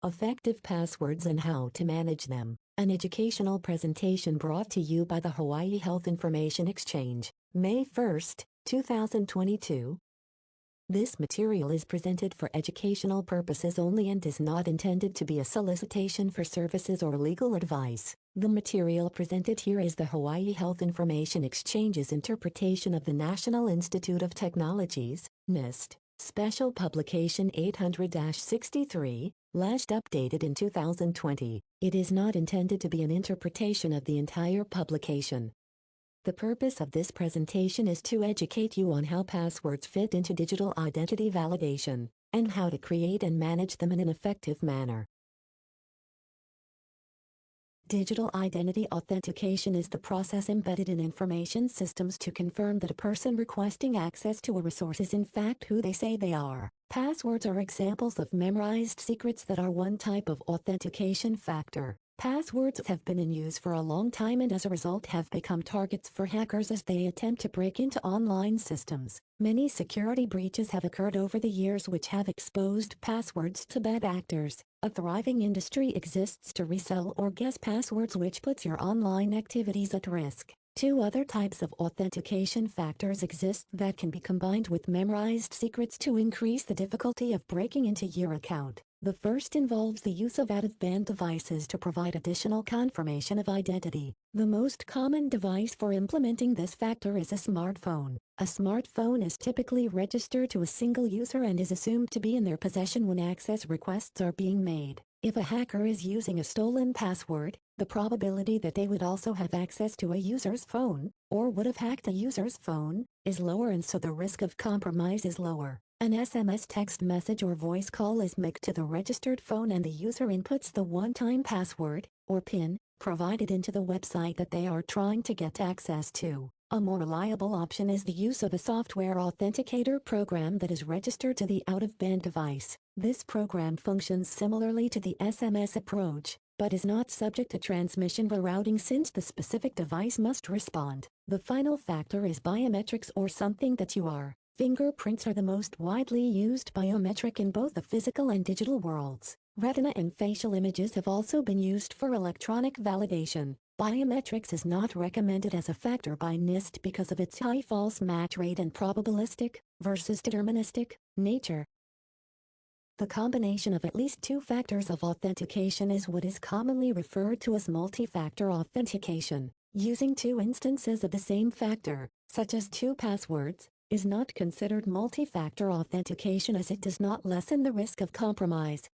Effective passwords and how to manage them. An educational presentation brought to you by the Hawaii Health Information Exchange, May 1, 2022. This material is presented for educational purposes only and is not intended to be a solicitation for services or legal advice. The material presented here is the Hawaii Health Information Exchange's interpretation of the National Institute of Technology's, NIST, Special Publication 800-63, last updated in 2020. It is not intended to be an interpretation of the entire publication. The purpose of this presentation is to educate you on how passwords fit into digital identity validation, and how to create and manage them in an effective manner. Digital identity authentication is the process embedded in information systems to confirm that a person requesting access to a resource is in fact who they say they are. Passwords are examples of memorized secrets that are one type of authentication factor. Passwords have been in use for a long time and as a result have become targets for hackers as they attempt to break into online systems. Many security breaches have occurred over the years which have exposed passwords to bad actors. A thriving industry exists to resell or guess passwords, which puts your online activities at risk. Two other types of authentication factors exist that can be combined with memorized secrets to increase the difficulty of breaking into your account. The first involves the use of out-of-band devices to provide additional confirmation of identity. The most common device for implementing this factor is a smartphone. A smartphone is typically registered to a single user and is assumed to be in their possession when access requests are being made. If a hacker is using a stolen password, the probability that they would also have access to a user's phone, or would have hacked a user's phone, is lower, and so the risk of compromise is lower. An SMS text message or voice call is made to the registered phone and the user inputs the one-time password, or PIN, provided into the website that they are trying to get access to. A more reliable option is the use of a software authenticator program that is registered to the out-of-band device. This program functions similarly to the SMS approach, but is not subject to transmission rerouting since the specific device must respond. The final factor is biometrics, or something that you are. Fingerprints are the most widely used biometric in both the physical and digital worlds. Retina and facial images have also been used for electronic validation. Biometrics is not recommended as a factor by NIST because of its high false match rate and probabilistic, versus deterministic, nature. The combination of at least two factors of authentication is what is commonly referred to as multi-factor authentication. Using two instances of the same factor, such as two passwords, is not considered multi-factor authentication as it does not lessen the risk of compromise.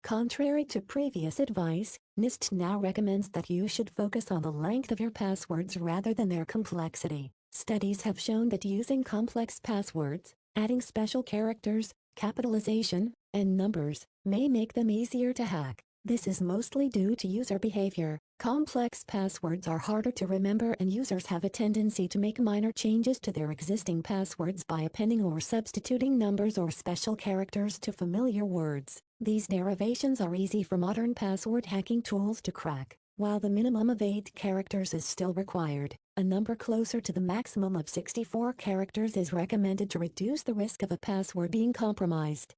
Contrary to previous advice, NIST now recommends that you should focus on the length of your passwords rather than their complexity. Studies have shown that using complex passwords, adding special characters, capitalization, and numbers, may make them easier to hack. This is mostly due to user behavior. Complex passwords are harder to remember and users have a tendency to make minor changes to their existing passwords by appending or substituting numbers or special characters to familiar words. These derivations are easy for modern password hacking tools to crack. While the minimum of 8 characters is still required, a number closer to the maximum of 64 characters is recommended to reduce the risk of a password being compromised.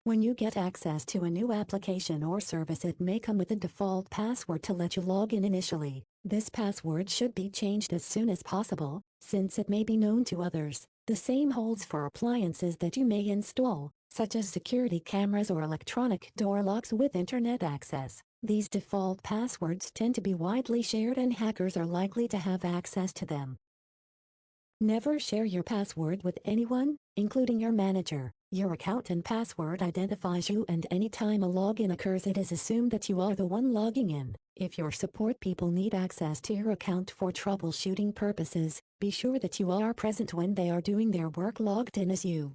When you get access to a new application or service, it may come with a default password to let you log in initially. This password should be changed as soon as possible, since it may be known to others. The same holds for appliances that you may install, such as security cameras or electronic door locks with internet access. These default passwords tend to be widely shared and hackers are likely to have access to them. Never share your password with anyone, including your manager. Your account and password identifies you, and anytime a login occurs it is assumed that you are the one logging in. If your support people need access to your account for troubleshooting purposes, be sure that you are present when they are doing their work logged in as you.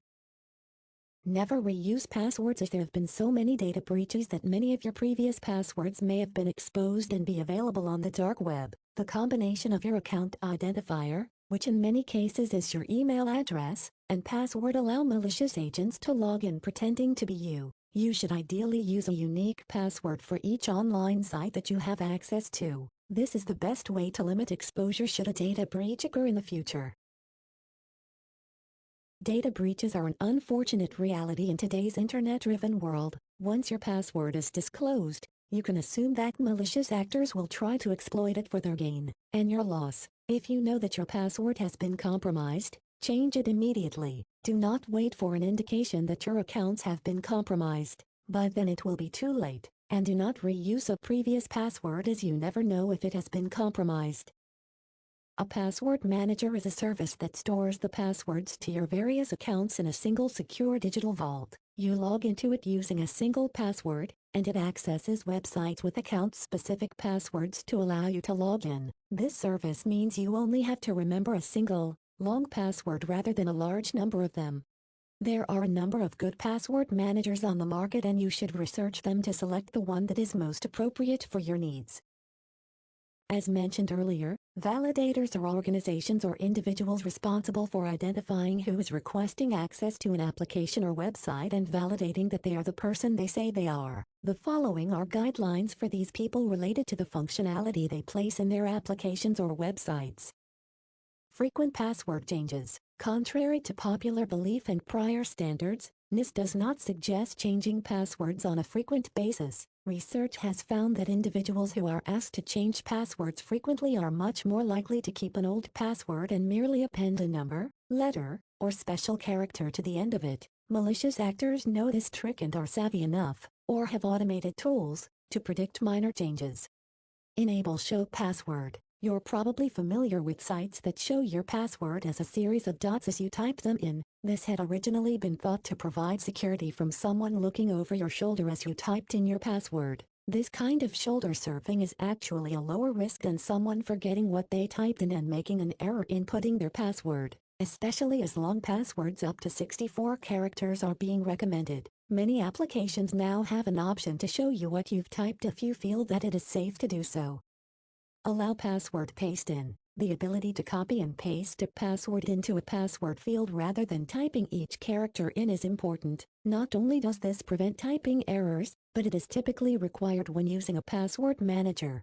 Never reuse passwords, as there have been so many data breaches that many of your previous passwords may have been exposed and be available on the dark web. The combination of your account identifier, which in many cases is your email address, and password allow malicious agents to log in pretending to be you. You should ideally use a unique password for each online site that you have access to. This is the best way to limit exposure should a data breach occur in the future. Data breaches are an unfortunate reality in today's internet-driven world. Once your password is disclosed, you can assume that malicious actors will try to exploit it for their gain and your loss. If you know that your password has been compromised, change it immediately. Do not wait for an indication that your accounts have been compromised. By then it will be too late. And do not reuse a previous password, as you never know if it has been compromised. A password manager is a service that stores the passwords to your various accounts in a single secure digital vault. You log into it using a single password, and it accesses websites with account-specific passwords to allow you to log in. This service means you only have to remember a single, long password rather than a large number of them. There are a number of good password managers on the market, and you should research them to select the one that is most appropriate for your needs. As mentioned earlier, validators are organizations or individuals responsible for identifying who is requesting access to an application or website and validating that they are the person they say they are. The following are guidelines for these people related to the functionality they place in their applications or websites. Frequent password changes. Contrary to popular belief and prior standards, NIST does not suggest changing passwords on a frequent basis. Research has found that individuals who are asked to change passwords frequently are much more likely to keep an old password and merely append a number, letter, or special character to the end of it. Malicious actors know this trick and are savvy enough, or have automated tools, to predict minor changes. Enable Show Password. You're probably familiar with sites that show your password as a series of dots as you type them in. This had originally been thought to provide security from someone looking over your shoulder as you typed in your password. This kind of shoulder surfing is actually a lower risk than someone forgetting what they typed in and making an error inputting their password, especially as long passwords up to 64 characters are being recommended. Many applications now have an option to show you what you've typed if you feel that it is safe to do so. Allow password paste-in. The ability to copy and paste a password into a password field rather than typing each character in is important. Not only does this prevent typing errors, but it is typically required when using a password manager.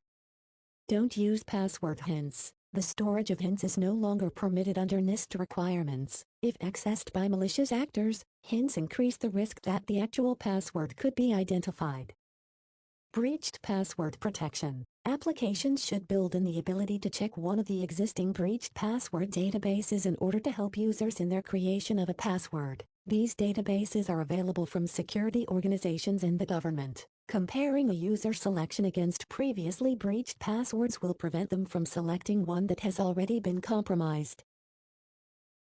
Don't use password hints. The storage of hints is no longer permitted under NIST requirements. If accessed by malicious actors, hints increase the risk that the actual password could be identified. Breached password protection. Applications should build in the ability to check one of the existing breached password databases in order to help users in their creation of a password. These databases are available from security organizations and the government. Comparing a user selection against previously breached passwords will prevent them from selecting one that has already been compromised.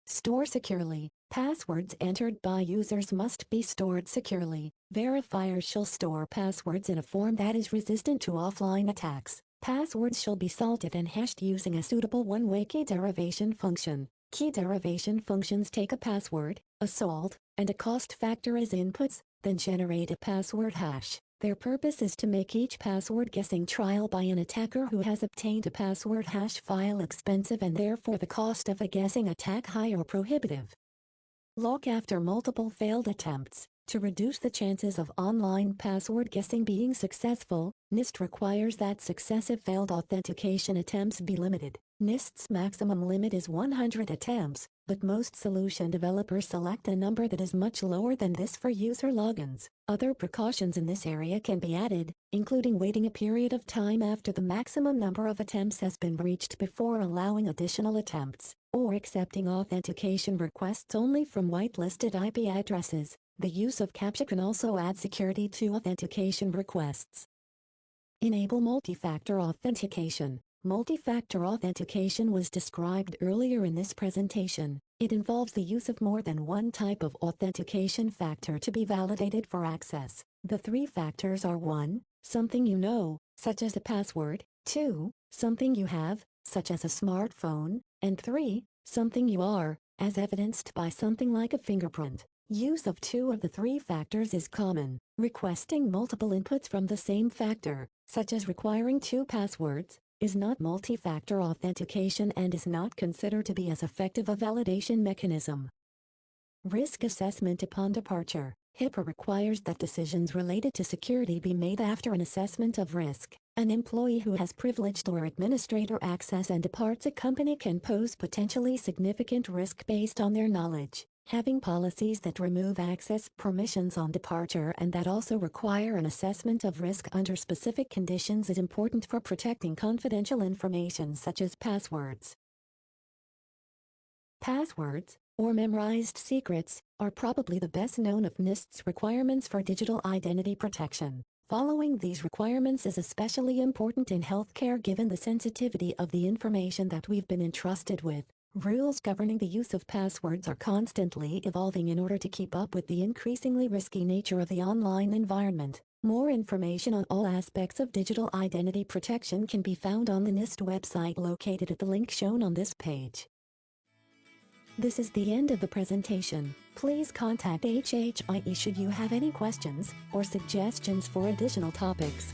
Store securely. Passwords entered by users must be stored securely. Verifiers shall store passwords in a form that is resistant to offline attacks. Passwords shall be salted and hashed using a suitable one-way key derivation function. Key derivation functions take a password, a salt, and a cost factor as inputs, then generate a password hash. Their purpose is to make each password guessing trial by an attacker who has obtained a password hash file expensive and therefore the cost of a guessing attack high or prohibitive. Lock after multiple failed attempts. To reduce the chances of online password guessing being successful, NIST requires that successive failed authentication attempts be limited. NIST's maximum limit is 100 attempts, but most solution developers select a number that is much lower than this for user logins. Other precautions in this area can be added, including waiting a period of time after the maximum number of attempts has been reached before allowing additional attempts, or accepting authentication requests only from whitelisted IP addresses. The use of CAPTCHA can also add security to authentication requests. Enable multi-factor authentication. Multi-factor authentication was described earlier in this presentation. It involves the use of more than one type of authentication factor to be validated for access. The three factors are 1. Something you know, such as a password, 2. Something you have, such as a smartphone, and 3. Something you are, as evidenced by something like a fingerprint. Use of 2 of the 3 factors is common. Requesting multiple inputs from the same factor, such as requiring 2 passwords, is not multi-factor authentication and is not considered to be as effective a validation mechanism. Risk assessment upon departure. HIPAA requires that decisions related to security be made after an assessment of risk. An employee who has privileged or administrator access and departs a company can pose potentially significant risk based on their knowledge. Having policies that remove access permissions on departure and that also require an assessment of risk under specific conditions is important for protecting confidential information such as passwords. Passwords, or memorized secrets, are probably the best known of NIST's requirements for digital identity protection. Following these requirements is especially important in healthcare given the sensitivity of the information that we've been entrusted with. Rules governing the use of passwords are constantly evolving in order to keep up with the increasingly risky nature of the online environment. More information on all aspects of digital identity protection can be found on the NIST website located at the link shown on this page. This is the end of the presentation. Please contact HHIE should you have any questions or suggestions for additional topics.